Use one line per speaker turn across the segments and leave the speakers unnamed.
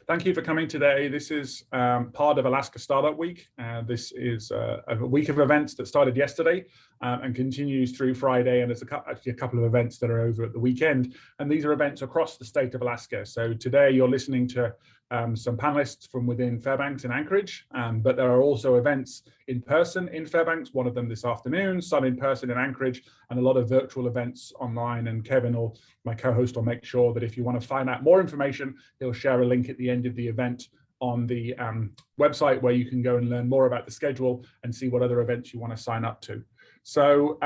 Thank you for coming today. This is part of Alaska Startup Week. This is a week of events that started yesterday and continues through Friday. And there's actually a couple of events that are over at the weekend. And these are events across the state of Alaska. So today you're listening to some panelists from within Fairbanks and Anchorage, but there are also events in person in Fairbanks, one of them this afternoon, some in person in Anchorage, and a lot of virtual events online. And Kevin, or my co-host, will make sure that if you want to find out more information, he'll share a link at the end of the event on the website where you can go and learn more about the schedule and see what other events you want to sign up to. So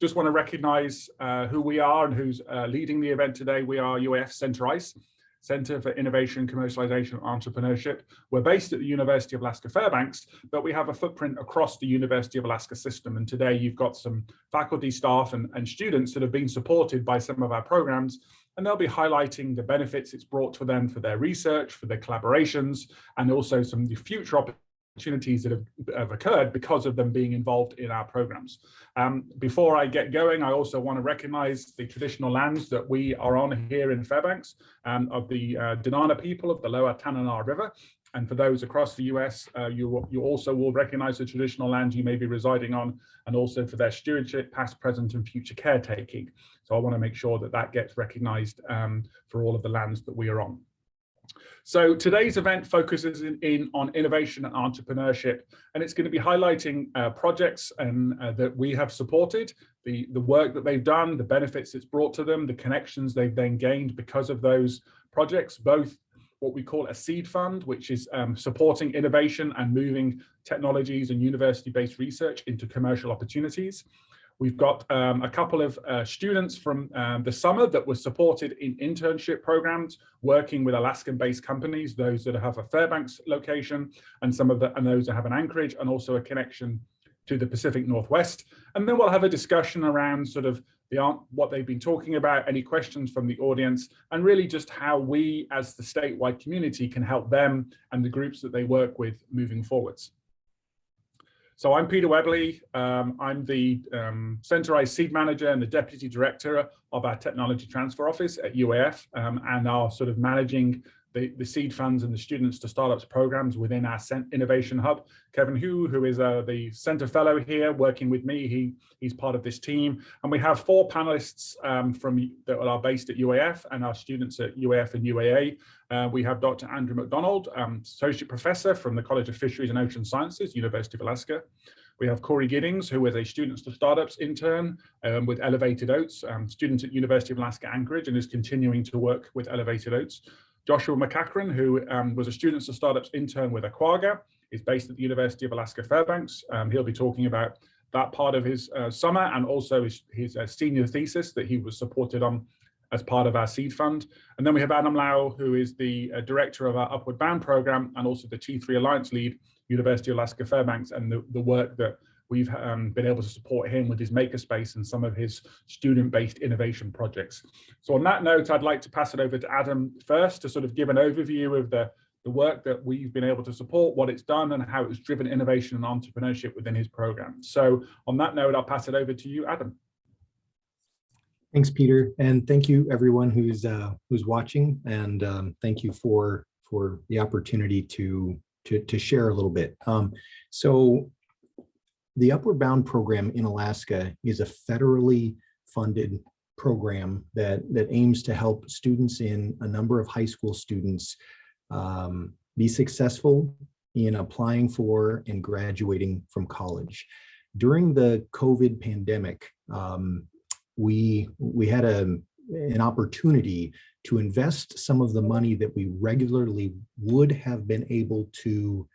just want to recognize who we are and who's leading the event today. We are UAF Center ICE, Center for Innovation, Commercialization, and Entrepreneurship. We're based at the University of Alaska Fairbanks, but we have a footprint across the University of Alaska system. And today you've got some faculty, staff, and students that have been supported by some of our programs, and they'll be highlighting the benefits it's brought to them for their research, for their collaborations, and also some of the future opportunities that have occurred because of them being involved in our programs. Before I get going, I also want to recognize the traditional lands that we are on here in Fairbanks, of the Denana people of the Lower Tanana River. And for those across the US, you also will recognize the traditional lands you may be residing on, and also for their stewardship, past, present, and future caretaking. So I want to make sure that that gets recognized for all of the lands that we are on. So today's event focuses on innovation and entrepreneurship, and it's going to be highlighting projects that we have supported, the work that they've done, the benefits it's brought to them, the connections they've then gained because of those projects, both what we call a seed fund, which is supporting innovation and moving technologies and university-based research into commercial opportunities. We've got a couple of students from the summer that were supported in internship programs, working with Alaskan-based companies, those that have a Fairbanks location, and those that have an Anchorage, and also a connection to the Pacific Northwest. And then we'll have a discussion around sort of what they've been talking about, any questions from the audience, and really just how we as the statewide community can help them and the groups that they work with moving forwards. So I'm Peter Webley. I'm the Center ICE Seed Manager and the Deputy Director of our Technology Transfer Office at UAF, and are sort of managing the seed funds and the Students to Startups programs within our Innovation Hub. Kevin Hu, who is the Center Fellow here working with me, he's part of this team. And we have 4 panelists that are based at UAF and our students at UAF and UAA. We have Dr. Andrew McDonald, Associate Professor from the College of Fisheries and Ocean Sciences, University of Alaska. We have Corey Giddings, who is a Students to Startups intern with Elevated Oats, student at University of Alaska Anchorage, and is continuing to work with Elevated Oats. Joshua McCachran, who was a Students to Startups intern with Aquaga, is based at the University of Alaska Fairbanks. He'll be talking about that part of his summer and also his senior thesis that he was supported on as part of our seed fund. And then we have Adam Lau, who is the director of our Upward Bound program and also the T3 Alliance lead, University of Alaska Fairbanks, and the work that we've been able to support him with his makerspace and some of his student-based innovation projects. So on that note, I'd like to pass it over to Adam first to sort of give an overview of the work that we've been able to support, what it's done, and how it's driven innovation and entrepreneurship within his program. So on that note, I'll pass it over to you, Adam.
Thanks, Peter, and thank you everyone who's watching, and thank you for the opportunity to share a little bit. So the Upward Bound program in Alaska is a federally funded program that aims to help students in a number of high school students be successful in applying for and graduating from college. During the COVID pandemic, we had an opportunity to invest some of the money that we regularly would have been able to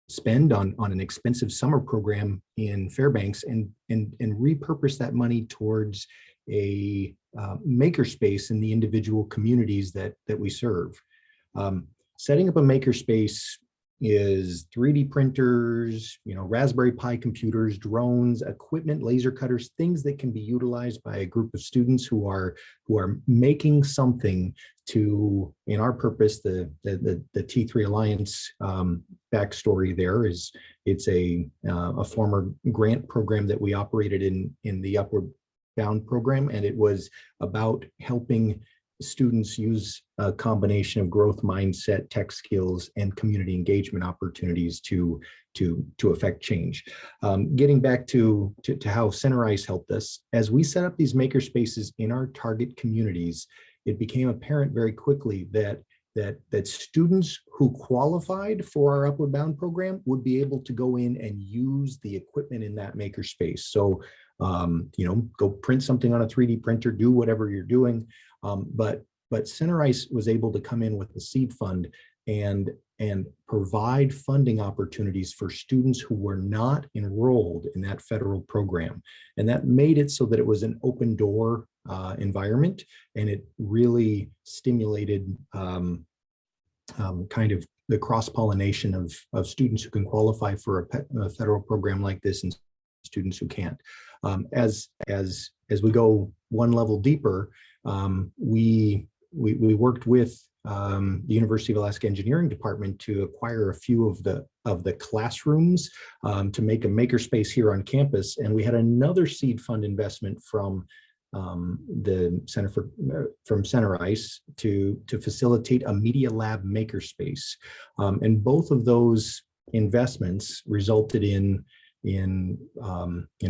spend on an expensive summer program in Fairbanks and repurpose that money towards a makerspace in the individual communities that we serve. Setting up a makerspace is 3D printers, Raspberry Pi computers, drones, equipment, laser cutters, things that can be utilized by a group of students who are making something to, in our purpose, the T3 Alliance backstory there is it's a former grant program that we operated in the Upward Bound program, and it was about helping students use a combination of growth mindset, tech skills, and community engagement opportunities to affect change. Getting back to how CenterIce helped us, as we set up these maker spaces in our target communities, it became apparent very quickly that students who qualified for our Upward Bound program would be able to go in and use the equipment in that maker space. So, go print something on a 3D printer, do whatever you're doing. But CenterIce was able to come in with the seed fund and provide funding opportunities for students who were not enrolled in that federal program. And that made it so that it was an open door environment, and it really stimulated kind of the cross-pollination of students who can qualify for a federal program like this and students who can't. As we go one level deeper, we worked with the University of Alaska Engineering Department to acquire a few of the classrooms to make a makerspace here on campus, and we had another seed fund investment from the Center from CenterIce to facilitate a media lab makerspace, and both of those investments resulted in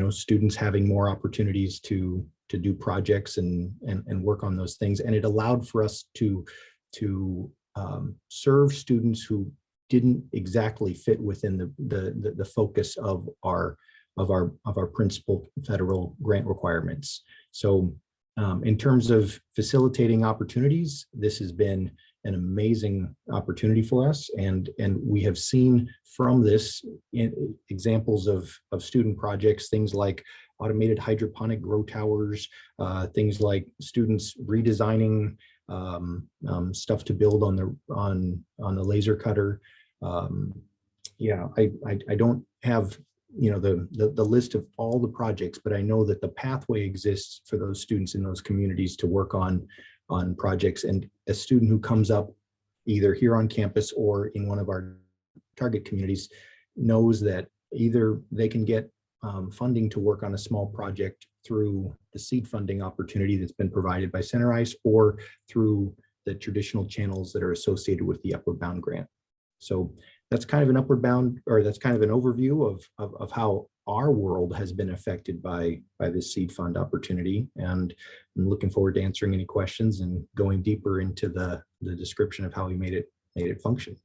students having more opportunities to do projects and work on those things, and it allowed for us to serve students who didn't exactly fit within the focus of our principal federal grant requirements. So in terms of facilitating opportunities, this has been an amazing opportunity for us, and we have seen from this examples of student projects, things like automated hydroponic grow towers, things like students redesigning stuff to build on the laser cutter. I don't have the list of all the projects, but I know that the pathway exists for those students in those communities to work on projects. And a student who comes up either here on campus or in one of our target communities knows that either they can get funding to work on a small project through the seed funding opportunity that's been provided by CenterIce, or through the traditional channels that are associated with the Upward Bound grant. So that's kind of an that's kind of an overview of how our world has been affected by this seed fund opportunity. And I'm looking forward to answering any questions and going deeper into the description of how we made it function.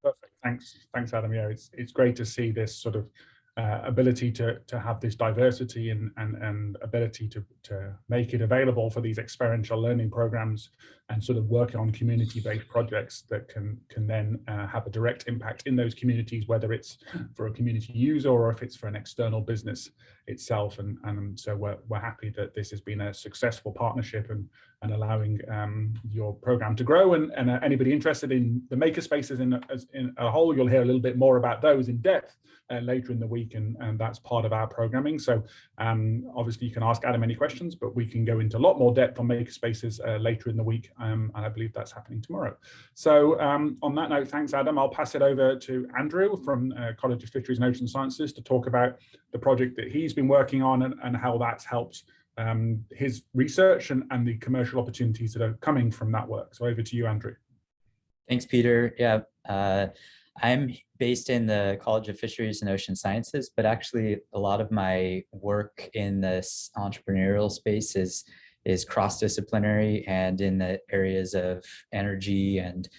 Perfect. Thanks, Adam. Yeah, it's great to see this sort of ability to have this diversity and ability to make it available for these experiential learning programs, and sort of working on community-based projects that can then have a direct impact in those communities, whether it's for a community user or if it's for an external business itself. And so we're happy that this has been a successful partnership and allowing your program to grow. And anybody interested in the makerspaces in a whole, you'll hear a little bit more about those in depth later in the week, and that's part of our programming. So obviously you can ask Adam any questions, but we can go into a lot more depth on makerspaces later in the week, and I believe that's happening tomorrow. So on that note, thanks, Adam. I'll pass it over to Andrew from College of Fisheries and Ocean Sciences to talk about the project that he's been working on and how that's helped his research and the commercial opportunities that are coming from that work. So over to you, Andrew.
Thanks, Peter. Yeah, I'm based in the College of Fisheries and Ocean Sciences, but actually a lot of my work in this entrepreneurial space is cross-disciplinary and in the areas of energy and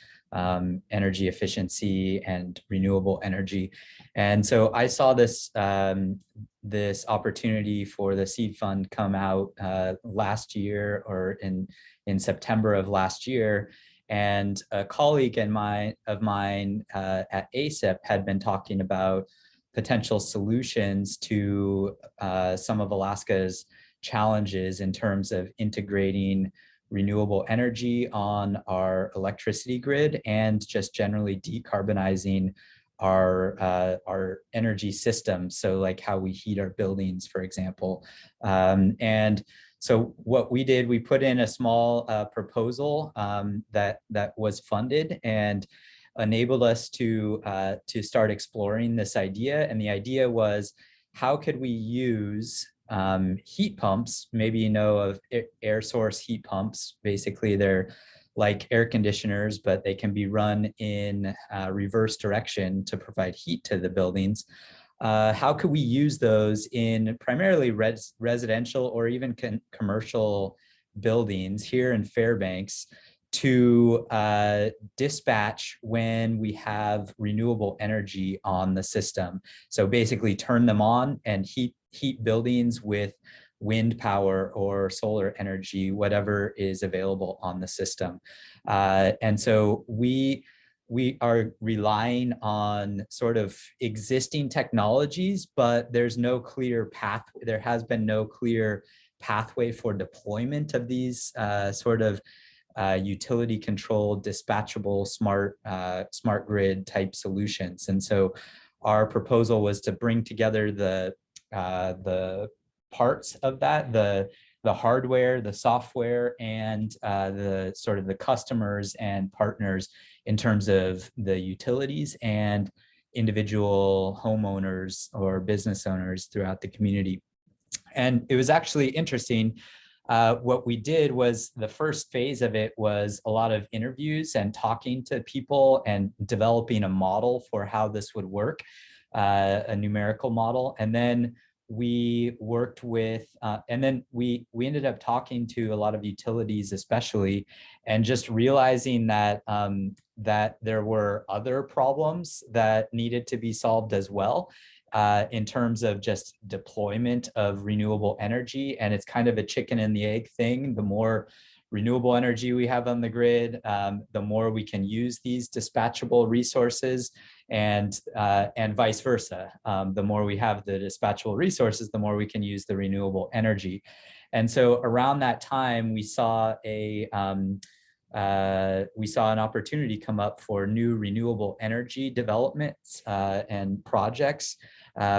energy efficiency and renewable energy. And so I saw this this opportunity for the seed fund come out last year, or in September of last year. And a colleague of mine at ASIP had been talking about potential solutions to some of Alaska's challenges in terms of integrating renewable energy on our electricity grid and just generally decarbonizing our energy system. So like how we heat our buildings, for example. And so what we did, we put in a small proposal that was funded and enabled us to start exploring this idea. And the idea was, how could we use heat pumps. Maybe you know of air source heat pumps. Basically, they're like air conditioners, but they can be run in reverse direction to provide heat to the buildings. How could we use those in primarily residential or even commercial buildings here in Fairbanks to dispatch when we have renewable energy on the system? So basically turn them on and heat buildings with wind power or solar energy, whatever is available on the system. And so we are relying on sort of existing technologies, but there's no clear path. There has been no clear pathway for deployment of these sort of utility controlled, dispatchable, smart grid type solutions. And so our proposal was to bring together the parts of that, the hardware, the software, and the sort of the customers and partners in terms of the utilities and individual homeowners or business owners throughout the community. And it was actually interesting. What we did was the first phase of it was a lot of interviews and talking to people and developing a model for how this would work, a numerical model. And then we worked with, and then we ended up talking to a lot of utilities, especially, and just realizing that that there were other problems that needed to be solved as well, in terms of just deployment of renewable energy. And it's kind of a chicken and the egg thing. The more renewable energy we have on the grid, the more we can use these dispatchable resources, and vice versa. The more we have the dispatchable resources, the more we can use the renewable energy. And so around that time, we saw an opportunity come up for new renewable energy developments and projects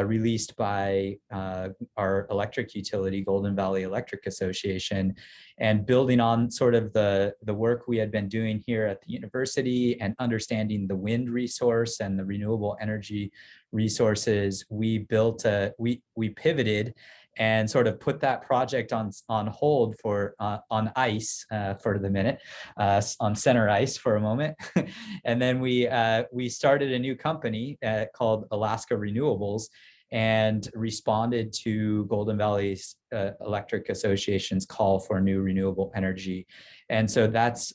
released by our electric utility, Golden Valley Electric Association, and building on sort of the work we had been doing here at the university and understanding the wind resource and the renewable energy resources. We pivoted and sort of put that project on hold for on ice for the minute, on center ice for a moment. And then we started a new company called Alaska Renewables, and responded to Golden Valley Electric Association's call for new renewable energy. And so that's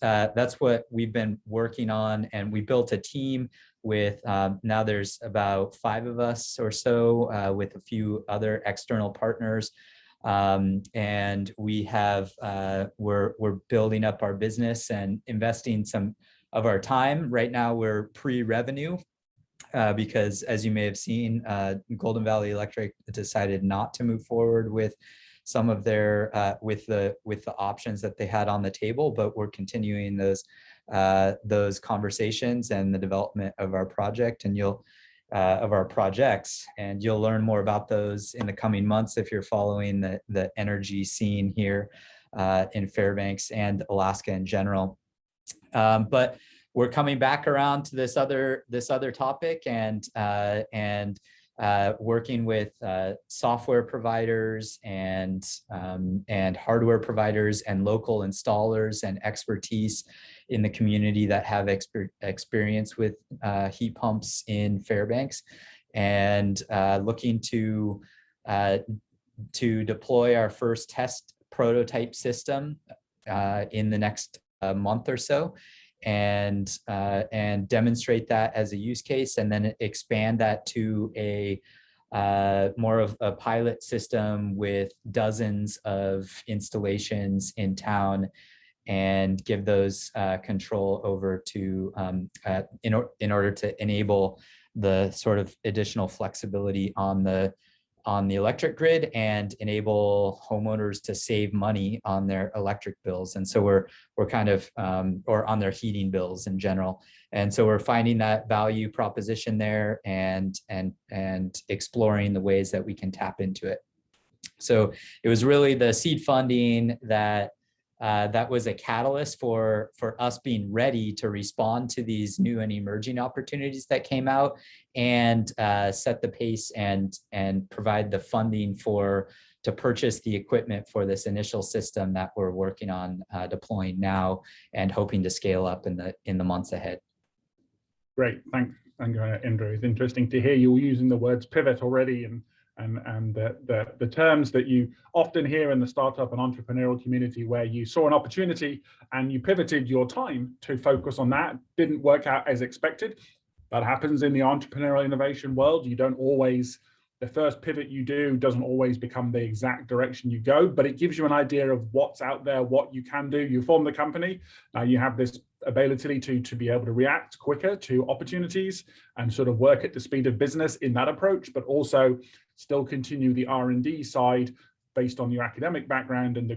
what we've been working on. And we built a team with, now there's about 5 of us or so, with a few other external partners. And we have, we're building up our business and investing some of our time. Right now we're pre-revenue, because as you may have seen, Golden Valley Electric decided not to move forward with some of their, with the options that they had on the table, but we're continuing those conversations and the development of our project, and of our projects, and you'll learn more about those in the coming months if you're following the energy scene here in Fairbanks and Alaska in general. But we're coming back around to this other topic, and working with software providers and hardware providers and local installers and expertise in the community that have experience with heat pumps in Fairbanks, and looking to deploy our first test prototype system in the next month or so, and demonstrate that as a use case, and then expand that to a more of a pilot system with dozens of installations in town, and give those control over to in order to enable the sort of additional flexibility on the electric grid and enable homeowners to save money on their electric bills. And so we're kind of, or on their heating bills in general. And so we're finding that value proposition there and exploring the ways that we can tap into it. So it was really the seed funding that was a catalyst for us being ready to respond to these new and emerging opportunities that came out, and set the pace and provide the funding for to purchase the equipment for this initial system that we're working on deploying now and hoping to scale up in the months ahead.
Great, thanks, Andrew. It's interesting to hear you using the words pivot already, and the terms that you often hear in the startup and entrepreneurial community, where you saw an opportunity and you pivoted your time to focus on that. Didn't work out as expected. That happens in the entrepreneurial innovation world. You don't always, the first pivot you do doesn't always become the exact direction you go, but it gives you an idea of what's out there, what you can do. You form the company, you have this ability to be able to react quicker to opportunities and sort of work at the speed of business in that approach, but also still continue the R&D side based on your academic background and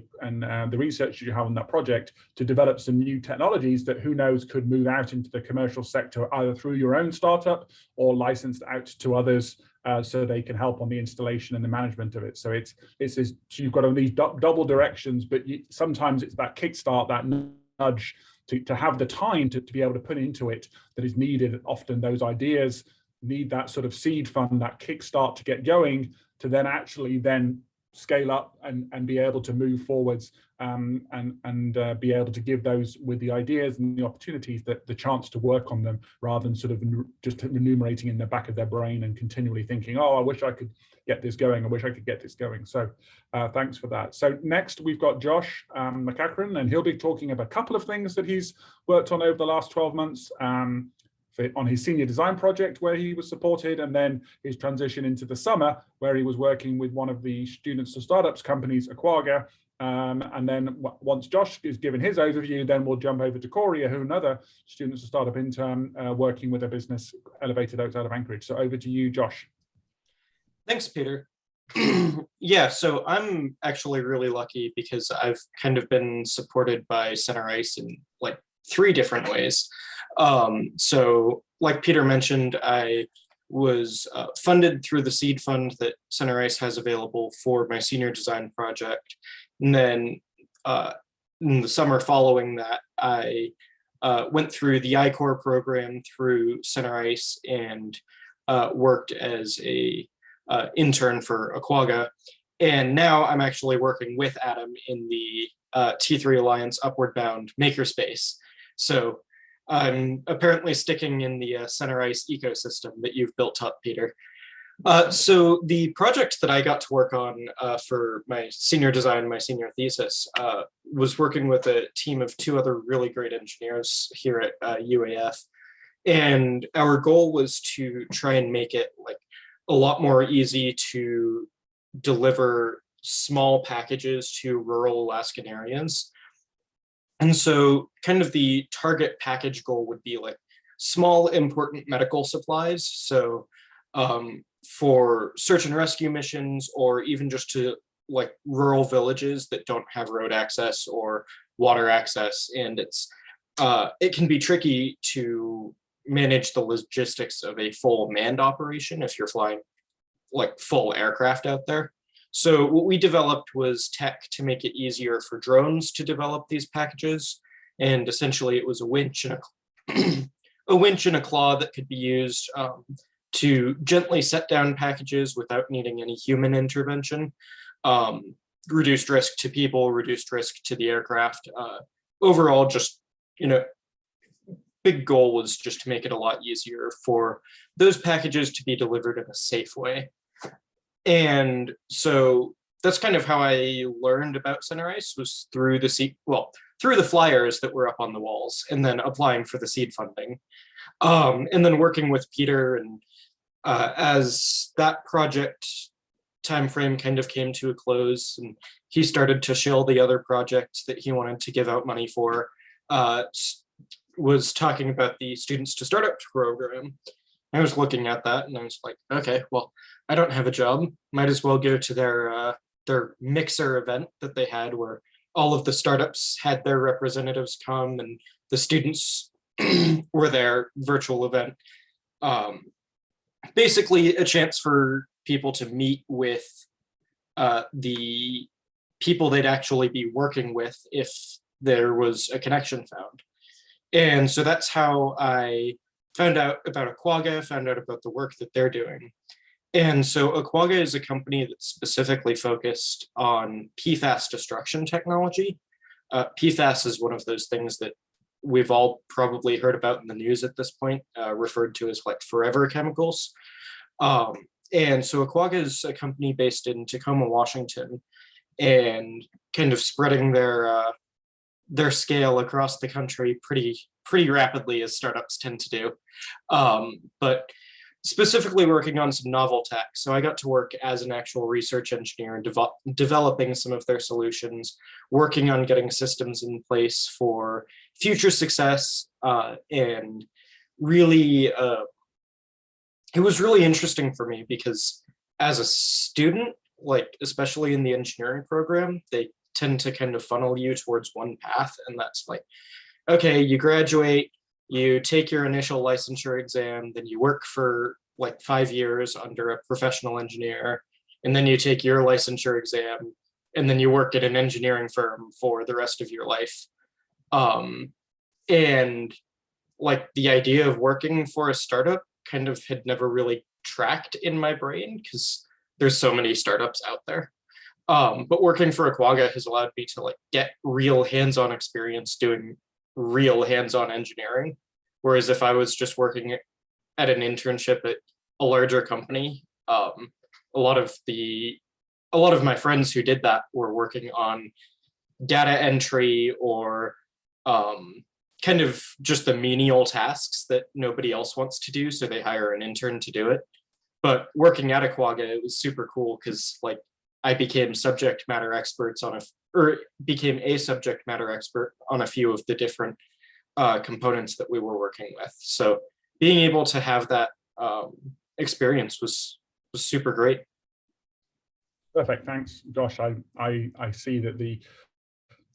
the research you have on that project to develop some new technologies that, who knows, could move out into the commercial sector either through your own startup or licensed out to others, so they can help on the installation and the management of it. So it's you've got all these double directions, but sometimes it's that kickstart, that nudge to have the time to be able to put into it that is needed. Often those ideas need that sort of seed fund, that kickstart to get going, to then actually then scale up and be able to move forwards, and be able to give those with the ideas and the opportunities that the chance to work on them, rather than sort of just enumerating in the back of their brain and continually thinking, oh, I wish I could get this going, I wish I could get this going. So thanks for that. So next we've got Josh McCachran, and he'll be talking about a couple of things that he's worked on over the last 12 months. On his senior design project where he was supported, and then his transition into the summer where he was working with one of the students to startups companies, Aquaga. And then once Josh is given his overview, then we'll jump over to Corey, who another students to startup intern working with a business elevated outside of Anchorage. So over to you, Josh.
Thanks, Peter. Yeah, so I'm actually really lucky because I've kind of been supported by Center Ice in like 3 different ways. So like Peter mentioned, I was funded through the seed fund that Center Ice has available for my senior design project. And then in the summer following that, I went through the I-Corps program through Center Ice and worked as a intern for Aquaga. And now I'm actually working with Adam in the T3 Alliance Upward Bound makerspace. So I'm apparently sticking in the Center Ice ecosystem that you've built up, Peter. So the project that I got to work on for my senior design, my senior thesis, was working with a team of 2 other really great engineers here at UAF. And our goal was to try and make it like a lot more easy to deliver small packages to rural Alaskan areas. And so kind of the target package goal would be like small important medical supplies. So for search and rescue missions, or even just to like rural villages that don't have road access or water access. And it can be tricky to manage the logistics of a full manned operation if you're flying like full aircraft out there. So what we developed was tech to make it easier for drones to develop these packages. And essentially it was a winch and a winch and a claw that could be used to gently set down packages without needing any human intervention. Reduced risk to people, reduced risk to the aircraft. Overall, just, big goal was just to make it a lot easier for those packages to be delivered in a safe way. And so that's kind of how I learned about Center Ice, was through through the flyers that were up on the walls, and then applying for the seed funding. And then working with Peter, and as that project timeframe kind of came to a close, and he started to shill the other projects that he wanted to give out money for, was talking about the Students to Startups program. I was looking at that and I was like, okay, well, I don't have a job. Might as well go to their mixer event that they had, where all of the startups had their representatives come and the students were their virtual event. Basically a chance for people to meet with the people they'd actually be working with if there was a connection found. And so that's how I found out about Aquaga, found out about the work that they're doing. And so Aquaga is a company that's specifically focused on PFAS destruction technology. PFAS is one of those things that we've all probably heard about in the news at this point, referred to as like forever chemicals. And so Aquaga is a company based in Tacoma, Washington, and kind of spreading their scale across the country pretty rapidly, as startups tend to do. But specifically working on some novel tech. So I got to work as an actual research engineer and developing some of their solutions, working on getting systems in place for future success, and really, it was really interesting for me because as a student, like especially in the engineering program, they tend to kind of funnel you towards one path, and that's like, okay, you graduate, you take your initial licensure exam, then you work for like 5 years under a professional engineer, and then you take your licensure exam, and then you work at an engineering firm for the rest of your life. And like the idea of working for a startup kind of had never really tracked in my brain because there's so many startups out there. But working for Aquaga has allowed me to like get real hands-on experience doing real hands-on engineering. Whereas if I was just working at an internship at a larger company, a lot of my friends who did that were working on data entry or kind of just the menial tasks that nobody else wants to do, so they hire an intern to do it. But working at Aquaga, it was super cool because like I became subject matter experts became a subject matter expert on a few of the different components that we were working with. So being able to have that experience was super great.
Perfect, thanks, Josh. I see that the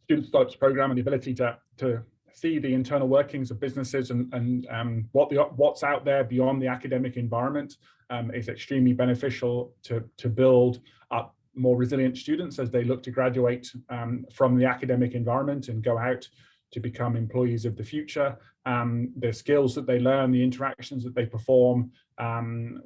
Student Startups program and the ability to see the internal workings of businesses and what's out there beyond the academic environment is extremely beneficial to build up more resilient students as they look to graduate from the academic environment and go out to become employees of the future. The skills that they learn, the interactions that they perform,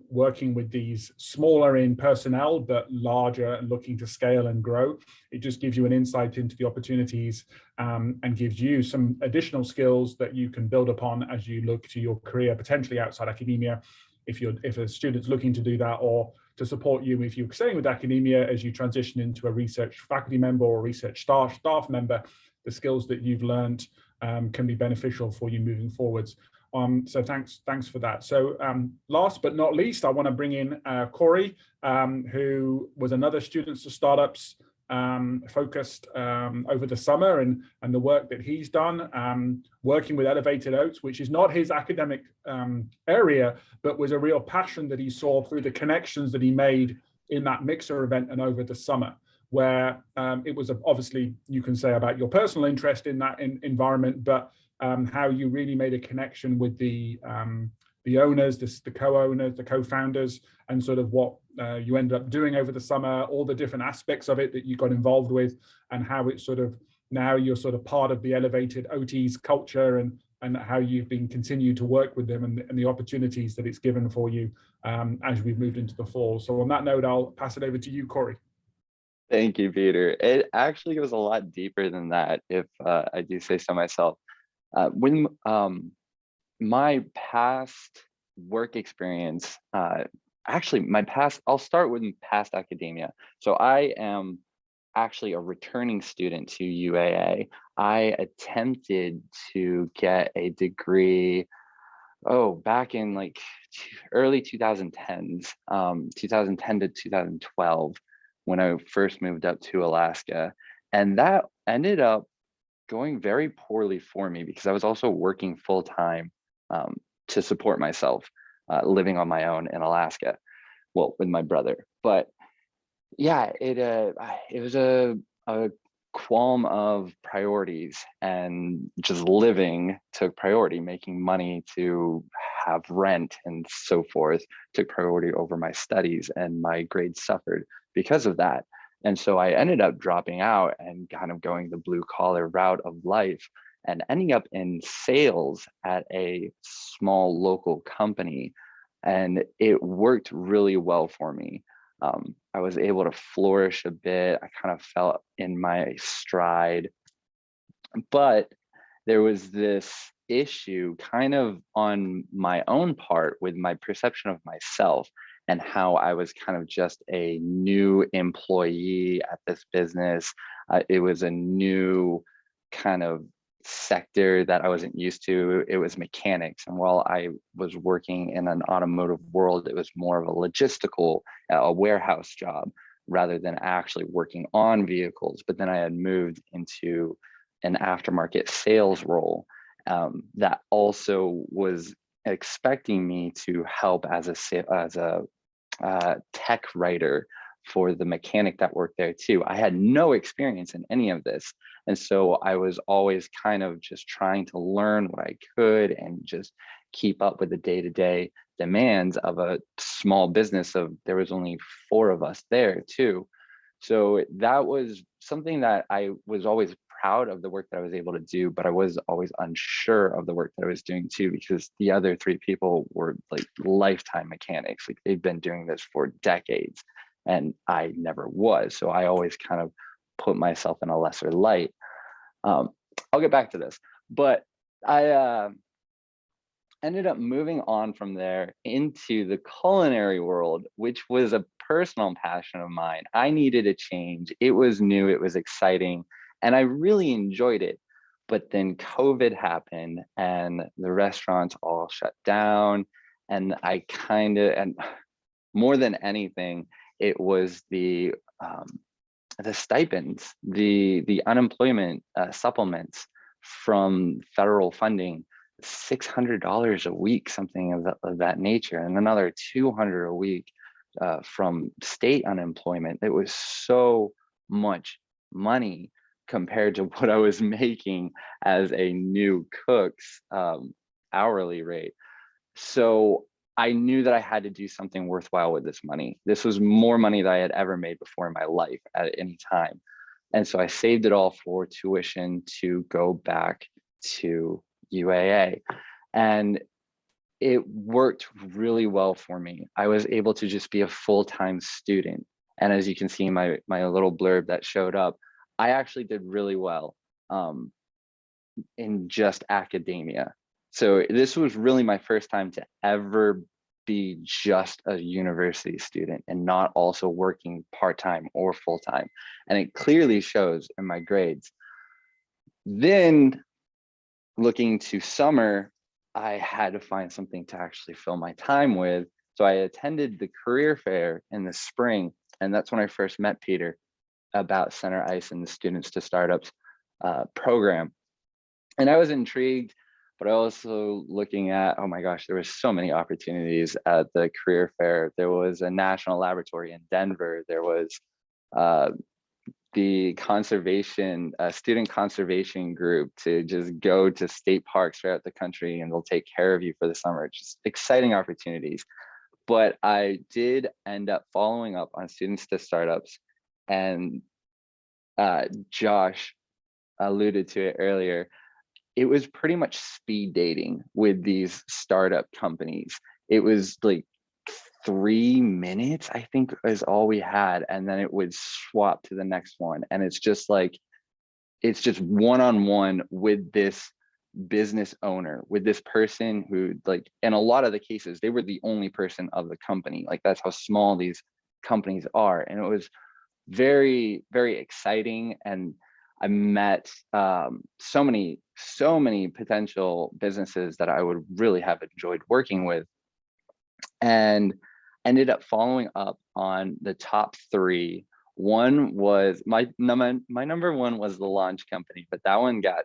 working with these smaller in personnel, but larger and looking to scale and grow. It just gives you an insight into the opportunities and gives you some additional skills that you can build upon as you look to your career, potentially outside academia, if a student's looking to do that, or to support you if you're staying with academia as you transition into a research faculty member or research staff member. The skills that you've learned can be beneficial for you moving forwards. So thanks for that. So last but not least, I want to bring in Corey, who was another Students to Startups focused over the summer, and the work that he's done, working with Elevated Oats, which is not his academic area, but was a real passion that he saw through the connections that he made in that mixer event and over the summer, where it was obviously, you can say about your personal interest in that environment, but how you really made a connection with the owners, the co-owners, the co-founders, and sort of what you ended up doing over the summer, all the different aspects of it that you got involved with, and how it's sort of, now you're sort of part of the Elevated OTs culture, and how you've been continued to work with them, and the opportunities that it's given for you as we've moved into the fall. So on that note, I'll pass it over to you, Corey.
Thank you, Peter. It actually goes a lot deeper than that, if I do say so myself. When my past work experience, I'll start with past academia. So I am actually a returning student to UAA. I attempted to get a degree, back in like early 2010s, 2010 to 2012. When I first moved up to Alaska, and that ended up going very poorly for me because I was also working full time to support myself, living on my own in Alaska, well, with my brother. But yeah, it was a qualm of priorities, and just living took priority. Making money to have rent and so forth took priority over my studies, and my grades suffered because of that. And so I ended up dropping out and kind of going the blue collar route of life, and ending up in sales at a small local company. and it worked really well for me. I was able to flourish a bit. I kind of felt in my stride, but there was this issue kind of on my own part with my perception of myself and how I was kind of just a new employee at this business. It was a new kind of sector that I wasn't used to. It was mechanics. And while I was working in an automotive world, it was more of a logistical, a warehouse job rather than actually working on vehicles. But then I had moved into an aftermarket sales role that also was expecting me to help as a tech writer for the mechanic that worked there too. I had no experience in any of this. And so I was always kind of just trying to learn what I could and just keep up with the day-to-day demands of a small business there was only 4 of us there too. So that was something that I was always proud of the work that I was able to do, but I was always unsure of the work that I was doing too, because the other 3 people were like lifetime mechanics. Like they've been doing this for decades and I never was. So I always kind of put myself in a lesser light. I'll get back to this, but I ended up moving on from there into the culinary world, which was a personal passion of mine. I needed a change. It was new, it was exciting, and I really enjoyed it. But then COVID happened and the restaurants all shut down. And and more than anything, it was the stipends, the unemployment supplements from federal funding, $600 a week, something of that nature, and another $200 a week from state unemployment. It was so much money compared to what I was making as a new cook's hourly rate. So I knew that I had to do something worthwhile with this money. This was more money that I had ever made before in my life at any time. And so I saved it all for tuition to go back to UAA. And it worked really well for me. I was able to just be a full-time student. And as you can see in my little blurb that showed up, I actually did really well in just academia. So this was really my first time to ever be just a university student and not also working part-time or full-time. And it clearly shows in my grades. Then looking to summer, I had to find something to actually fill my time with. So I attended the career fair in the spring. And that's when I first met Peter about Center ICE and the Students to Startups program. And I was intrigued, but I also looking at, oh my gosh, there were so many opportunities at the career fair. There was a national laboratory in Denver. There was the student conservation group to just go to state parks throughout the country and they'll take care of you for the summer. Just exciting opportunities. But I did end up following up on Students to Startups, and Josh alluded to it earlier. It was pretty much speed dating with these startup companies. It was like 3 minutes, I think, is all we had, and then it would swap to the next one. And it's just like, it's just one-on-one with this business owner, with this person who, like, in a lot of the cases, they were the only person of the company. Like, that's how small these companies are. And it was very, very exciting. And I met so many potential businesses that I would really have enjoyed working with, and ended up following up on the top 3. One was my number 1 was the launch company, but that one got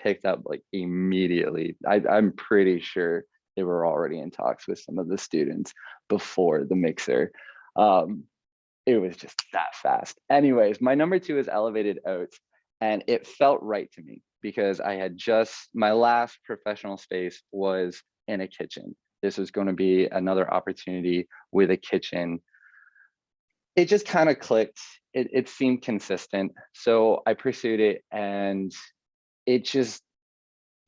picked up like immediately. I'm pretty sure they were already in talks with some of the students before the mixer. It was just that fast. Anyways, my number 2 is Elevated Oats. And it felt right to me because I had my last professional space was in a kitchen. This was going to be another opportunity with a kitchen. It just kind of clicked. It seemed consistent. So I pursued it, and it just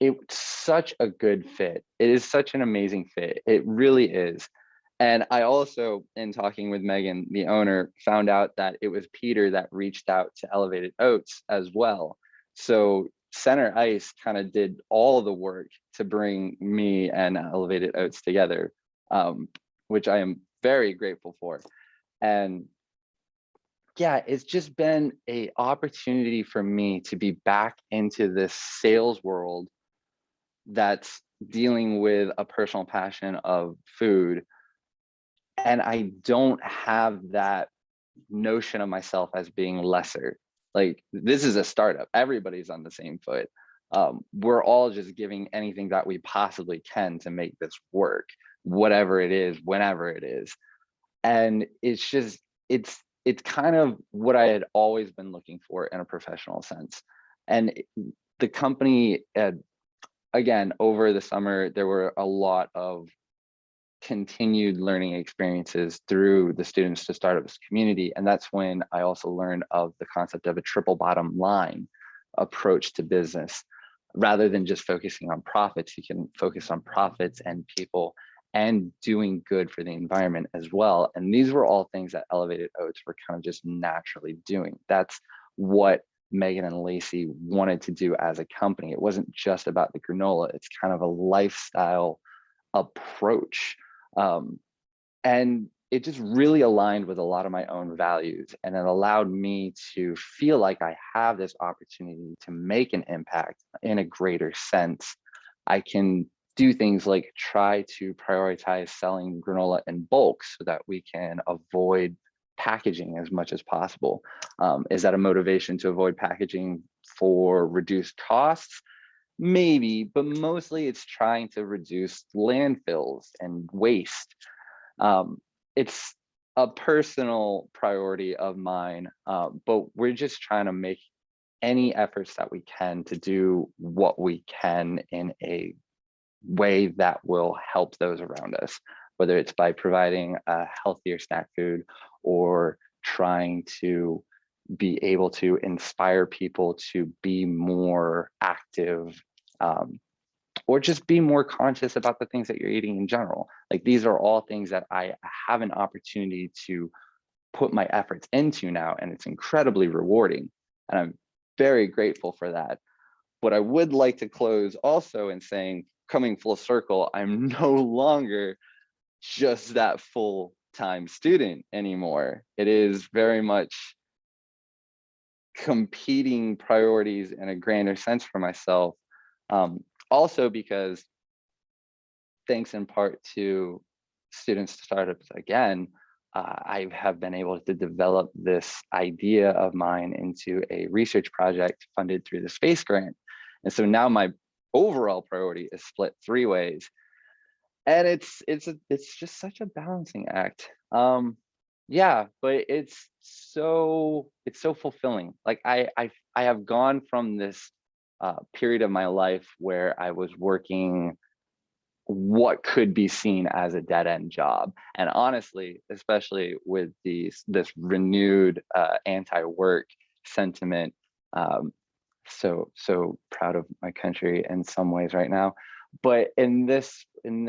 it's such a good fit. It is such an amazing fit. It really is. And I also, in talking with Megan, the owner, found out that it was Peter that reached out to Elevated Oats as well. So Center Ice kind of did all the work to bring me and Elevated Oats together, which I am very grateful for. And yeah, it's just been an opportunity for me to be back into this sales world that's dealing with a personal passion of food. And I don't have that notion of myself as being lesser. Like, this is a startup. Everybody's on the same foot. We're all just giving anything that we possibly can to make this work, whatever it is, whenever it is. And it's just, it's kind of what I had always been looking for in a professional sense. And the company, again, over the summer, there were a lot of continued learning experiences through the Students to Startups community. And that's when I also learned of the concept of a triple bottom line approach to business. Rather than just focusing on profits, you can focus on profits and people and doing good for the environment as well. And these were all things that Elevated Oats were kind of just naturally doing. That's what Megan and Lacey wanted to do as a company. It wasn't just about the granola. It's kind of a lifestyle approach. And it just really aligned with a lot of my own values. And it allowed me to feel like I have this opportunity to make an impact in a greater sense. I can do things like try to prioritize selling granola in bulk so that we can avoid packaging as much as possible. Is that a motivation to avoid packaging for reduced costs? Maybe, but mostly it's trying to reduce landfills and waste. It's a personal priority of mine, but we're just trying to make any efforts that we can to do what we can in a way that will help those around us, whether it's by providing a healthier snack food or trying to be able to inspire people to be more active, or just be more conscious about the things that you're eating in general. Like, these are all things that I have an opportunity to put my efforts into now, and it's incredibly rewarding. And I'm very grateful for that. But I would like to close also in saying, coming full circle, I'm no longer just that full-time student anymore. It is very much competing priorities in a grander sense for myself. Also because, thanks in part to Students to Startups again, I have been able to develop this idea of mine into a research project funded through the space grant. And so now my overall priority is split 3 ways. And it's just such a balancing act. Yeah, but it's so fulfilling. Like, I have gone from this period of my life where I was working what could be seen as a dead-end job. And honestly, especially with this renewed anti-work sentiment, so proud of my country in some ways right now. But in this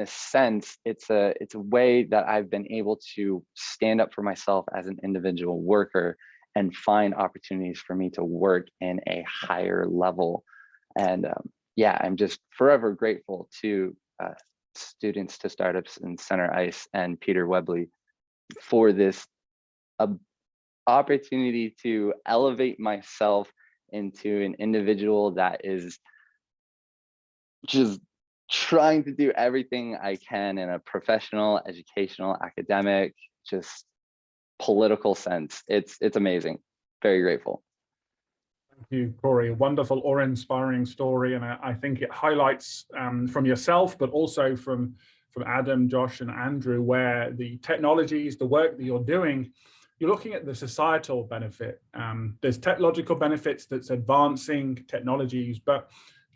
sense, it's a way that I've been able to stand up for myself as an individual worker and find opportunities for me to work in a higher level. And yeah, I'm just forever grateful to Students to Startups and Center Ice and Peter Webley for this opportunity to elevate myself into an individual that is just trying to do everything I can in a professional, educational, academic, just political sense. It's amazing. Very grateful.
Thank you, Corey. A wonderful or inspiring story, and I think it highlights from yourself, but also from Adam, Josh, and Andrew, where the technologies, the work that you're doing, you're looking at the societal benefit. There's technological benefits that's advancing technologies, but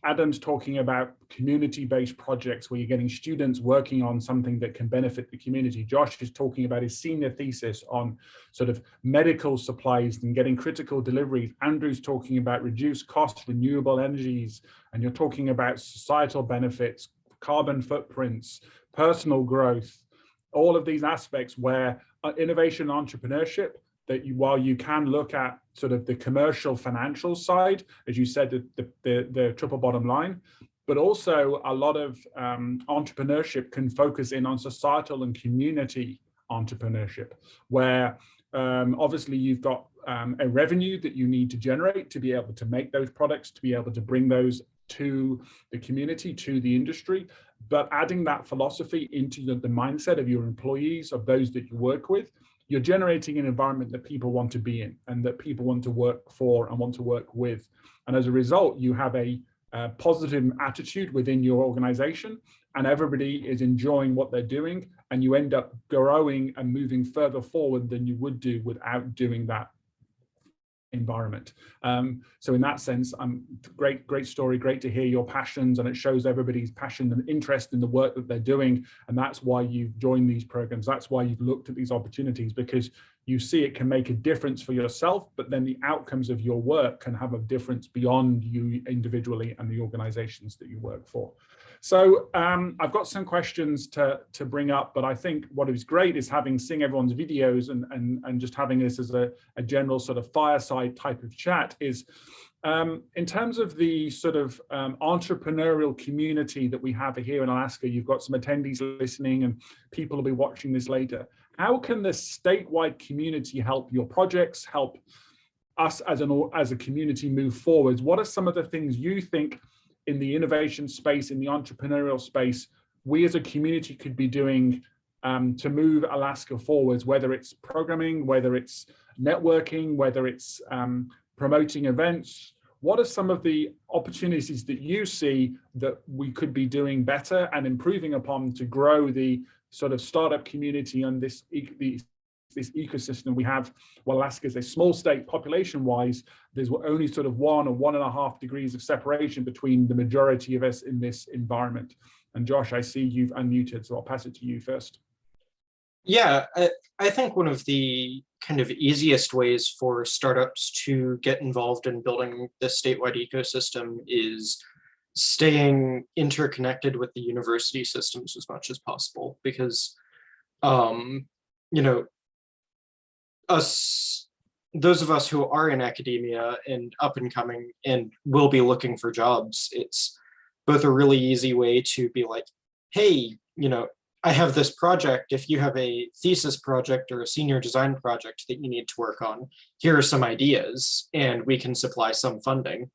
Adam's talking about community-based projects where you're getting students working on something that can benefit the community. Josh is talking about his senior thesis on sort of medical supplies and getting critical deliveries. Andrew's talking about reduced costs, renewable energies, and you're talking about societal benefits, carbon footprints, personal growth, all of these aspects where innovation entrepreneurship, that while you can look at sort of the commercial financial side, as you said, the triple bottom line, but also a lot of entrepreneurship can focus in on societal and community entrepreneurship, where obviously you've got a revenue that you need to generate to be able to make those products, to be able to bring those to the community, to the industry, but adding that philosophy into the mindset of your employees, of those that you work with, you're generating an environment that people want to be in and that people want to work for and want to work with. And as a result, you have a positive attitude within your organization, and everybody is enjoying what they're doing, and you end up growing and moving further forward than you would do without doing that environment. So in that sense, great story, great to hear your passions, and it shows everybody's passion and interest in the work that they're doing, and that's why you've joined these programs. That's why you've looked at these opportunities, because you see it can make a difference for yourself, but then the outcomes of your work can have a difference beyond you individually and the organizations that you work for. So I've got some questions to bring up, but I think what is great is seeing everyone's videos and just having this as a general sort of fireside type of chat is in terms of the sort of entrepreneurial community that we have here in Alaska. You've got some attendees listening and people will be watching this later. How can the statewide community help your projects, help us as a community move forwards? What are some of the things you think in the innovation space, in the entrepreneurial space, we as a community could be doing to move Alaska forwards, whether it's programming, whether it's networking, whether it's promoting events? What are some of the opportunities that you see that we could be doing better and improving upon to grow the sort of startup community and this ecosystem we have? Well, Alaska is a small state population-wise. There's only sort of 1 or 1.5 degrees of separation between the majority of us in this environment. And Josh, I see you've unmuted, so I'll pass it to you first.
Yeah, I think one of the kind of easiest ways for startups to get involved in building this statewide ecosystem is staying interconnected with the university systems as much as possible, because you know, those of us who are in academia and up and coming and will be looking for jobs, it's both a really easy way to be like, hey, you know, I have this project. If you have a thesis project or a senior design project that you need to work on, here are some ideas and we can supply some funding.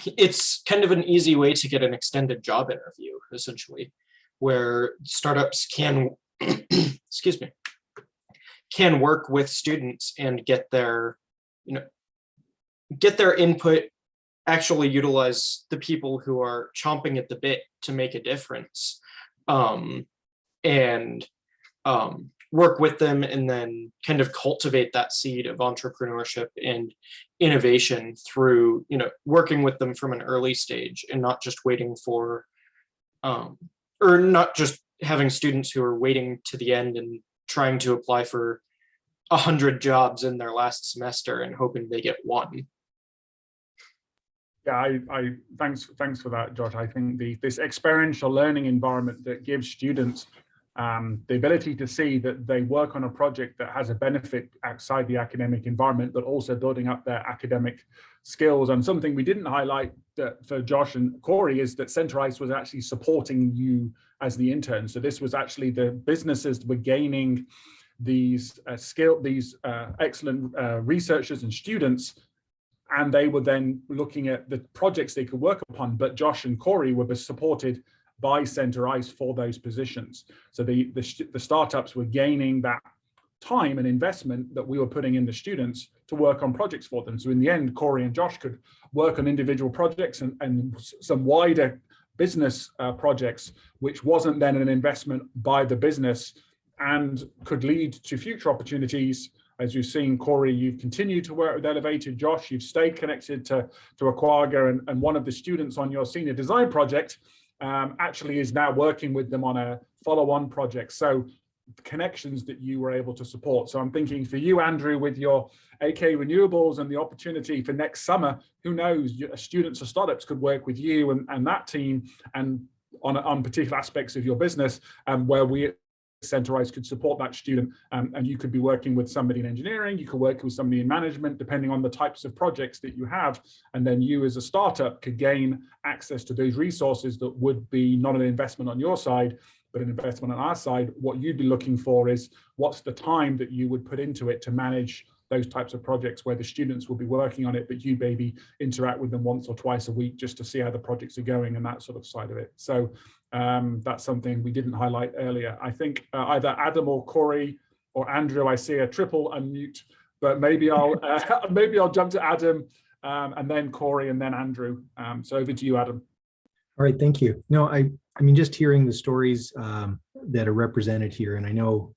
It's kind of an easy way to get an extended job interview, essentially, where startups can, excuse me, can work with students and get their, get their input, actually utilize the people who are chomping at the bit to make a difference, and work with them, and then kind of cultivate that seed of entrepreneurship and innovation through, working with them from an early stage, and not just waiting for, or not just having students who are waiting to the end and trying to apply for 100 jobs in their last semester and hoping they get one.
Yeah, thanks for that, Josh. I think this experiential learning environment that gives students the ability to see that they work on a project that has a benefit outside the academic environment, but also building up their academic skills. And something we didn't highlight for Josh and Corey is that Center ICE was actually supporting you as the intern. So this was actually the businesses were gaining these excellent researchers and students, and they were then looking at the projects they could work upon. But Josh and Corey were supported by Center ICE for those positions. So the startups were gaining that time and investment that we were putting in the students to work on projects for them. So in the end, Corey and Josh could work on individual projects and some wider business projects, which wasn't then an investment by the business and could lead to future opportunities as you've seen, Corey, you've continued to work with Elevated. Josh, you've stayed connected to Aquaga, and one of the students on your senior design project actually is now working with them on a follow-on project. So connections that you were able to support. So I'm thinking for you, Andrew, with your AK Renewables and the opportunity for next summer, who knows, students or startups could work with you and that team and on particular aspects of your business, where we Centerize could support that student, and you could be working with somebody in engineering, you could work with somebody in management, depending on the types of projects that you have, and then you as a startup could gain access to those resources that would be not an investment on your side, but an investment on our side. What you'd be looking for is what's the time that you would put into it to manage those types of projects where the students will be working on it, but you maybe interact with them once or twice a week just to see how the projects are going and that sort of side of it. So that's something we didn't highlight earlier. I think either Adam or Corey or Andrew, I see a triple unmute, but maybe I'll maybe I'll jump to Adam and then Corey and then Andrew. So over to you, Adam.
All right, thank you. No, I mean, just hearing the stories that are represented here, and I know,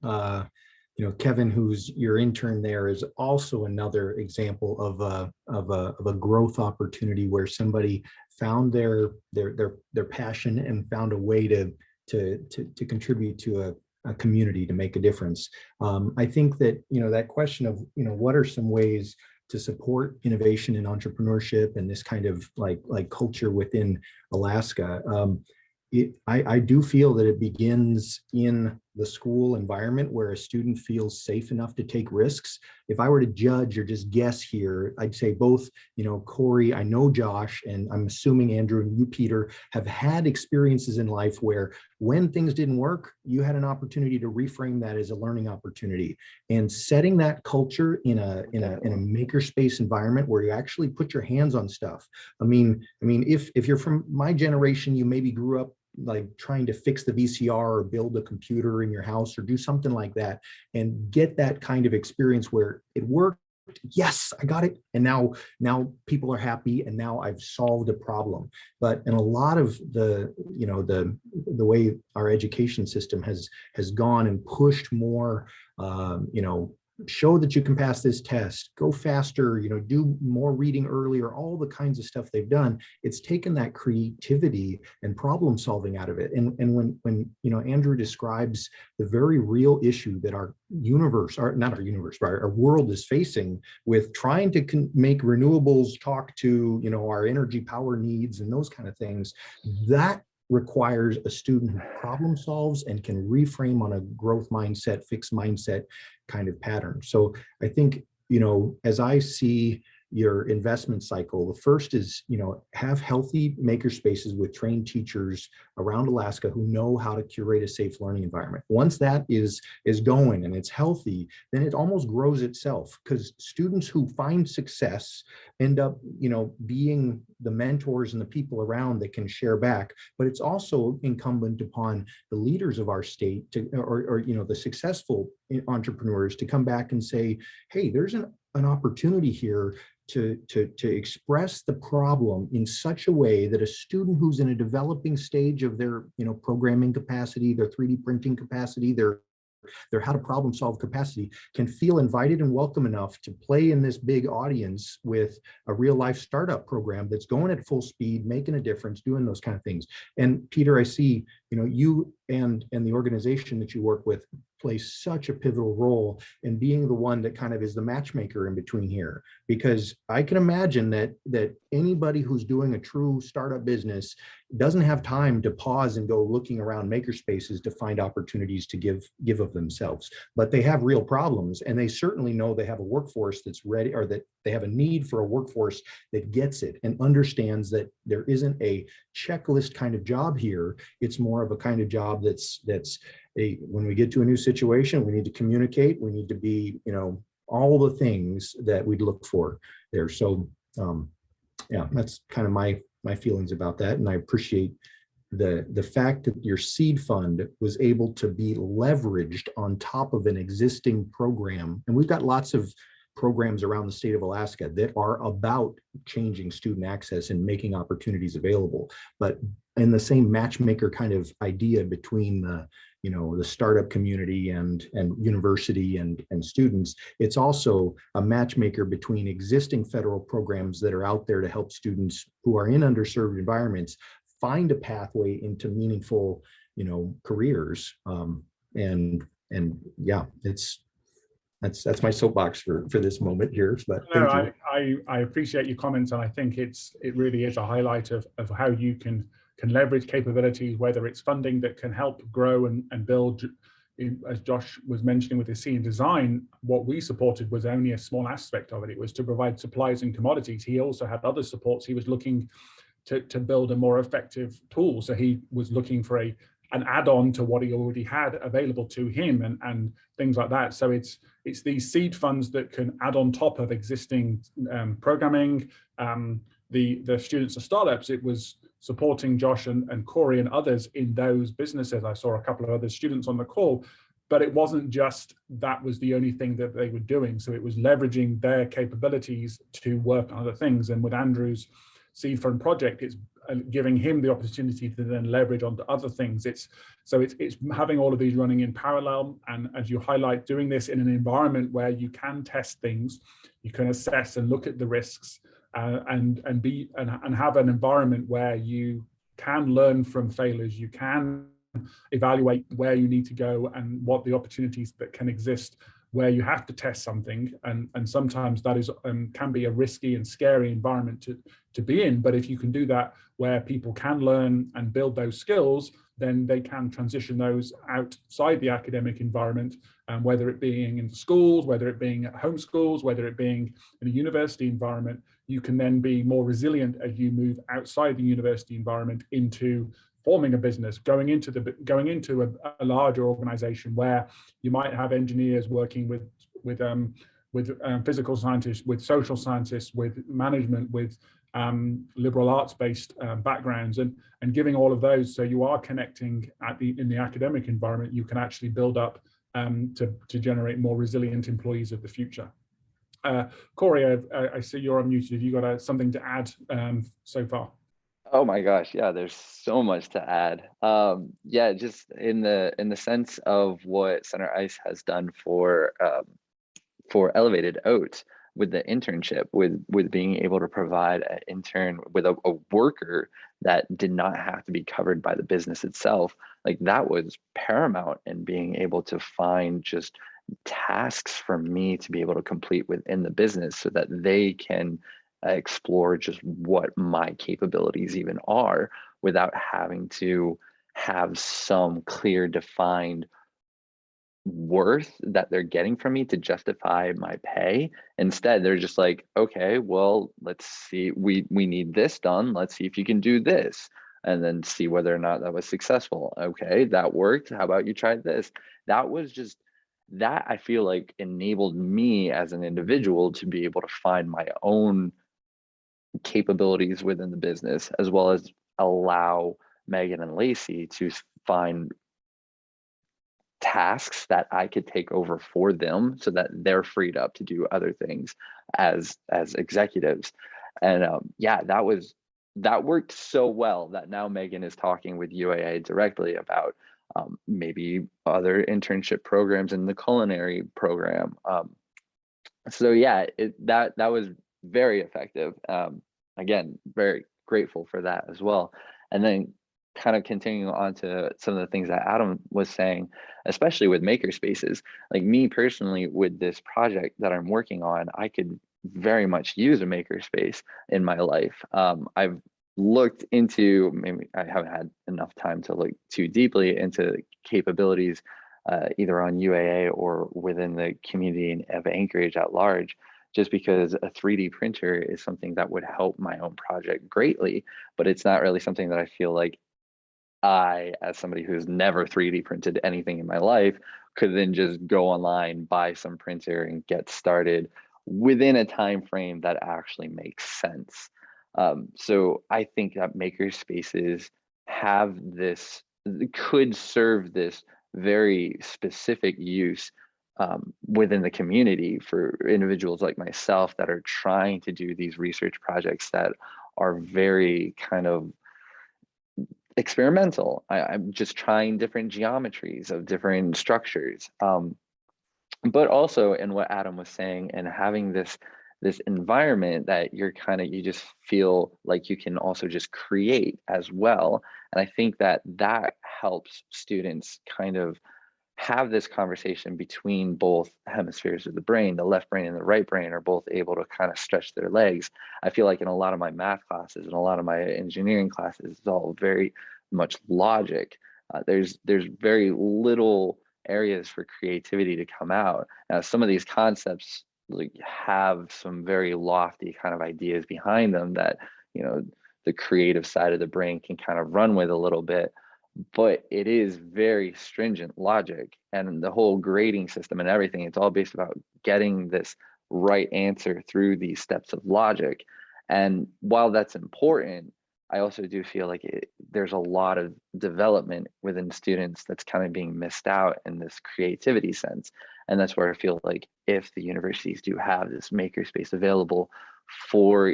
you know, Kevin, who's your intern there, is also another example of a growth opportunity where somebody found their passion and found a way to contribute to a community, to make a difference. I think that, you know, that question of, you know, what are some ways to support innovation and entrepreneurship and this kind of like culture within Alaska. I do feel that it begins in the school environment where a student feels safe enough to take risks. If I were to judge or just guess here, I'd say both, you know, Corey, I know Josh, and I'm assuming Andrew and you, Peter, have had experiences in life where when things didn't work, you had an opportunity to reframe that as a learning opportunity. And setting that culture in a makerspace environment where you actually put your hands on stuff. I mean, if you're from my generation, you maybe grew up like trying to fix the VCR or build a computer in your house or do something like that and get that kind of experience where it worked. Yes, I got it. And now people are happy and now I've solved a problem. But in a lot of the, you know, the way our education system has gone and pushed more, you know, show that you can pass this test, go faster, you know, do more reading earlier, all the kinds of stuff they've done. It's taken that creativity and problem solving out of it. And when you know, Andrew describes the very real issue that our universe, or not our universe, but our world is facing with trying to make renewables talk to, you know, our energy power needs and those kind of things, that requires a student who problem solves and can reframe on a growth mindset, fixed mindset kind of pattern. So I think, you know, as I see your investment cycle, the first is, you know, have healthy maker spaces with trained teachers around Alaska who know how to curate a safe learning environment. Once that is going and it's healthy, then it almost grows itself, because students who find success end up, you know, being the mentors and the people around that can share back. But it's also incumbent upon the leaders of our state to, or you know, the successful entrepreneurs to come back and say, hey, there's an opportunity here to express the problem in such a way that a student who's in a developing stage of their, you know, programming capacity, their 3D printing capacity, their how to problem solve capacity, can feel invited and welcome enough to play in this big audience with a real life startup program that's going at full speed, making a difference, doing those kind of things. And Peter, I see, you know, you and the organization that you work with play such a pivotal role in being the one that kind of is the matchmaker in between here, because I can imagine that anybody who's doing a true startup business doesn't have time to pause and go looking around maker spaces to find opportunities to give of themselves, but they have real problems, and they certainly know they have a workforce that's ready, or that they have a need for a workforce that gets it and understands that there isn't a checklist kind of job here. It's more of a kind of job that's when we get to a new situation, we need to communicate, we need to be, you know, all the things that we'd look for there. So yeah, that's kind of my feelings about that. And I appreciate the fact that your seed fund was able to be leveraged on top of an existing program. And we've got lots of programs around the state of Alaska that are about changing student access and making opportunities available. But in the same matchmaker kind of idea between the, you know, the startup community and university and students. It's also a matchmaker between existing federal programs that are out there to help students who are in underserved environments find a pathway into meaningful, you know, careers. And yeah, that's my soapbox for this moment here. But
no,
thank you.
I appreciate your comments, and I think it really is a highlight of how you can leverage capabilities, whether it's funding that can help grow and build. As Josh was mentioning with his scene design, what we supported was only a small aspect of it. It was to provide supplies and commodities. He also had other supports. He was looking to build a more effective tool. So he was looking for an add-on to what he already had available to him and things like that. So it's these seed funds that can add on top of existing programming. The students and startups, it was supporting Josh and Corey and others in those businesses. I saw a couple of other students on the call, but it wasn't just that was the only thing that they were doing. So it was leveraging their capabilities to work on other things. And with Andrew's seed fund project, it's giving him the opportunity to then leverage onto other things. It's having all of these running in parallel, and as you highlight, doing this in an environment where you can test things, you can assess and look at the risks, and have an environment where you can learn from failures, you can evaluate where you need to go and what the opportunities that can exist where you have to test something, and sometimes that is can be a risky and scary environment to be in. But if you can do that where people can learn and build those skills, then they can transition those outside the academic environment, whether it being in schools, whether it being at home schools, whether it being in a university environment. You can then be more resilient as you move outside the university environment into forming a business, going into a larger organization where you might have engineers working with physical scientists, with social scientists, with management, with liberal arts-based backgrounds, and giving all of those, so you are connecting in the academic environment. You can actually build up to generate more resilient employees of the future. Corey, I see you're unmuted. Have you got something to add so far?
Oh my gosh, yeah, there's so much to add. Yeah, just in the sense of what Center ICE has done for Elevated Oats with the internship, with being able to provide an intern with a worker that did not have to be covered by the business itself. Like, that was paramount in being able to find just tasks for me to be able to complete within the business so that they can explore just what my capabilities even are without having to have some clear defined worth that they're getting from me to justify my pay. Instead, they're just like, okay, well, let's see, we need this done, let's see if you can do this, and then see whether or not that was successful. Okay, that worked, how about you try this? That was just, that I feel like enabled me as an individual to be able to find my own capabilities within the business, as well as allow Megan and Lacey to find tasks that I could take over for them so that they're freed up to do other things as executives. And yeah, that worked so well that now Megan is talking with UAA directly about maybe other internship programs in the culinary program. So yeah, that was very effective. Again, very grateful for that as well. And then kind of continuing on to some of the things that Adam was saying, especially with makerspaces, like me personally with this project that I'm working on, I could very much use a makerspace in my life. I've looked into, maybe I haven't had enough time to look too deeply into capabilities either on UAA or within the community of Anchorage at large, just because a 3D printer is something that would help my own project greatly, but it's not really something that I feel like I, as somebody who's never 3D printed anything in my life, could then just go online, buy some printer, and get started within a time frame that actually makes sense. So I think that maker spaces have this, could serve this very specific use within the community for individuals like myself that are trying to do these research projects that are very kind of experimental. I'm just trying different geometries of different structures. But also in what Adam was saying, and having this environment that you just feel like you can also just create as well. And I think that helps students kind of have this conversation between both hemispheres of the brain. The left brain and the right brain are both able to kind of stretch their legs. I feel like in a lot of my math classes and a lot of my engineering classes, it's all very much logic. There's very little areas for creativity to come out. Now, some of these concepts have some very lofty kind of ideas behind them that, the creative side of the brain can kind of run with a little bit, but it is very stringent logic, and the whole grading system and everything, it's all based about getting this right answer through these steps of logic. And while that's important, I also do feel like there's a lot of development within students that's kind of being missed out in this creativity sense. And that's where I feel like if the universities do have this makerspace available for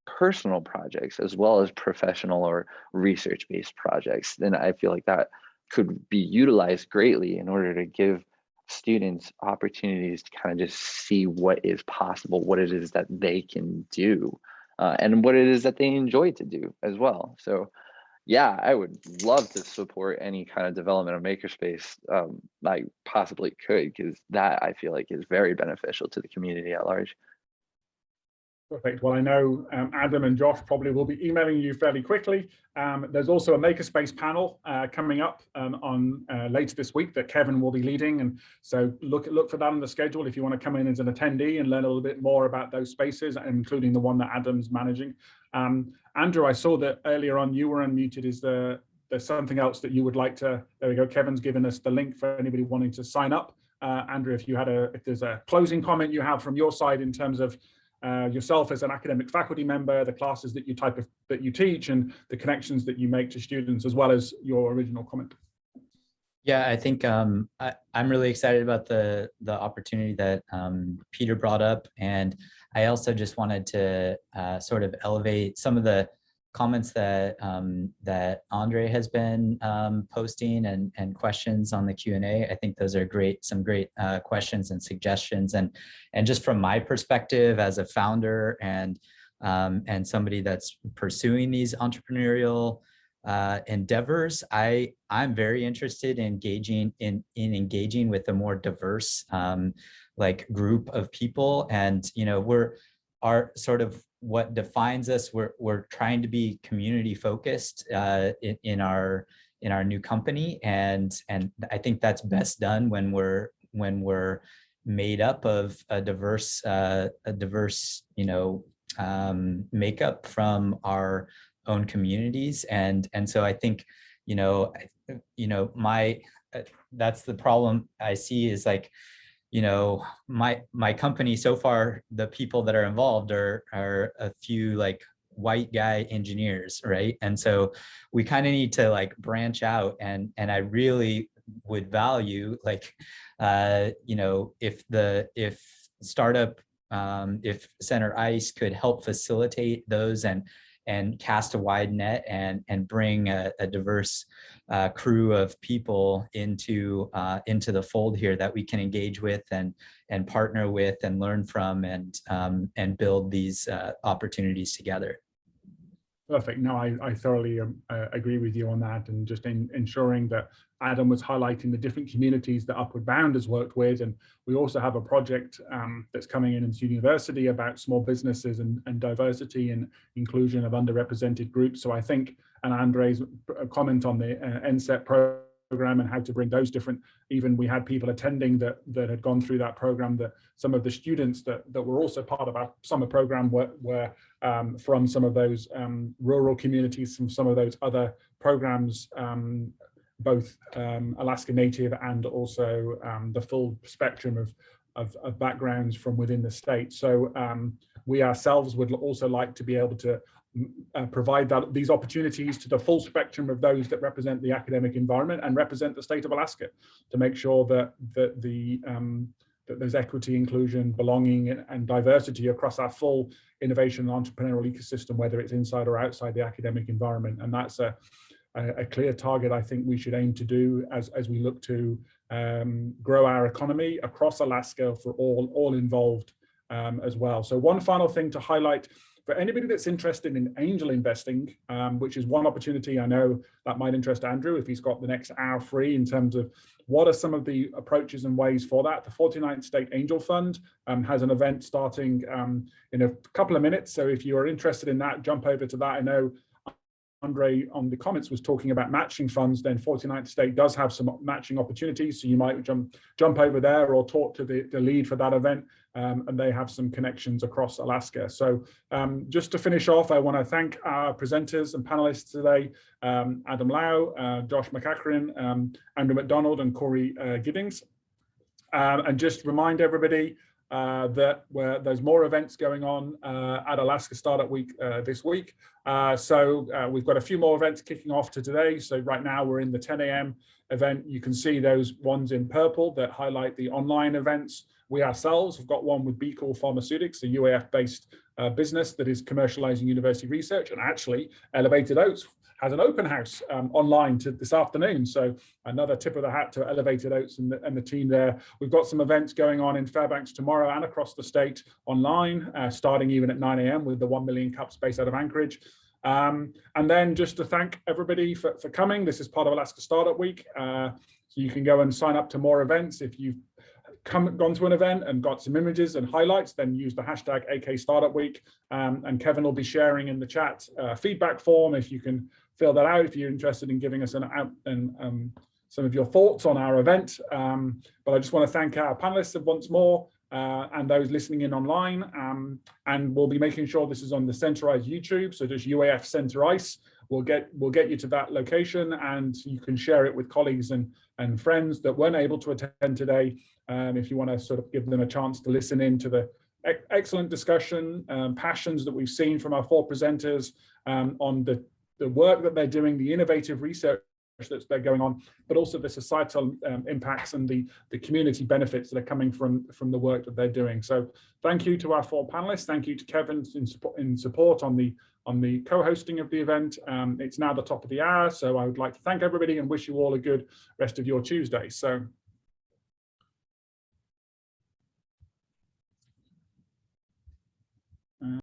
personal projects as well as professional or research-based projects, then I feel like that could be utilized greatly in order to give students opportunities to kind of just see what is possible, what it is that they can do. And what it is that they enjoy to do as well. So yeah, I would love to support any kind of development of makerspace I possibly could, because that I feel like is very beneficial to the community at large.
Perfect. Well, I know Adam and Josh probably will be emailing you fairly quickly. There's also a Makerspace panel coming up on later this week that Kevin will be leading, and so look for that on the schedule if you want to come in as an attendee and learn a little bit more about those spaces, including the one that Adam's managing. Andrew, I saw that earlier on you were unmuted. Is there's something else that you would like to? There we go. Kevin's given us the link for anybody wanting to sign up. Andrew, if there's a closing comment you have from your side in terms of yourself as an academic faculty member, the classes that you teach, and the connections that you make to students, as well as your original comment.
Yeah, I think I'm really excited about the opportunity that Peter brought up, and I also just wanted to sort of elevate some of the comments that that Andre has been posting and questions on the Q&A. I think those are some great questions and suggestions, and just from my perspective as a founder and somebody that's pursuing these entrepreneurial endeavors, I'm very interested in engaging with a more diverse group of people, and our sort of what defines us, we're trying to be community focused in our new company, and I think that's best done when we're made up of a diverse makeup from our own communities, and so I think that's the problem I see is like, my company so far, the people that are involved are a few like white guy engineers, right? And so we kind of need to like branch out, and I really would value if startup, if Center ICE could help facilitate those and cast a wide net and bring a diverse crew of people into the fold here that we can engage with and partner with and learn from and build these opportunities together.
Perfect. No, I thoroughly agree with you on that, and just ensuring that Adam was highlighting the different communities that Upward Bound has worked with. And we also have a project that's coming into university about small businesses and diversity and inclusion of underrepresented groups. So I think, and Andre's comment on the NSET program and how to bring those different, even we had people attending that had gone through that program, that some of the students that were also part of our summer program were from some of those rural communities, from some of those other programs, both Alaska Native and also the full spectrum of backgrounds from within the state. So we ourselves would also like to be able to provide these opportunities to the full spectrum of those that represent the academic environment and represent the state of Alaska, to make sure that there's equity, inclusion, belonging, and diversity across our full innovation and entrepreneurial ecosystem, whether it's inside or outside the academic environment. And that's a clear target I think we should aim to do as we look to grow our economy across Alaska for all involved as well. So one final thing to highlight for anybody that's interested in angel investing, which is one opportunity I know that might interest Andrew if he's got the next hour free in terms of what are some of the approaches and ways for that. The 49th State Angel Fund has an event starting in a couple of minutes. So if you are interested in that, jump over to that. I know Andre on the comments was talking about matching funds. Then 49th State does have some matching opportunities. So you might jump over there or talk to the lead for that event. And they have some connections across Alaska. So just to finish off, I want to thank our presenters and panelists today, Adam Lau, Josh McCachran, Andrew McDonald, and Corey Giddings. And just remind everybody that there's more events going on at Alaska Startup Week this week. So we've got a few more events kicking off to today. So right now we're in the 10 a.m. event. You can see those ones in purple that highlight the online events. We ourselves have got one with B Cool Pharmaceutics, a UAF-based business that is commercializing university research, and actually Elevated Oats has an open house online this afternoon. So another tip of the hat to Elevated Oats and the team there. We've got some events going on in Fairbanks tomorrow and across the state online, starting even at 9 a.m. with the 1 Million Cups based out of Anchorage. And then just to thank everybody for coming. This is part of Alaska Startup Week. So you can go and sign up to more events. If you've gone to an event and got some images and highlights, then use the hashtag AKStartupWeek. And Kevin will be sharing in the chat feedback form if you can fill that out if you're interested in giving us some of your thoughts on our event. But I just want to thank our panelists once more and those listening in online. And we'll be making sure this is on the Center Ice YouTube. So just UAF Center Ice. We'll get you to that location, and you can share it with colleagues and friends that weren't able to attend today. If you want to sort of give them a chance to listen in to the excellent discussion, passions that we've seen from our 4 presenters on the work that they're doing, the innovative research that's going on, but also the societal impacts and the community benefits that are coming from the work that they're doing. So thank you to our 4 panelists. Thank you to Kevin in support on the co-hosting of the event. It's now the top of the hour, so I would like to thank everybody and wish you all a good rest of your Tuesday. So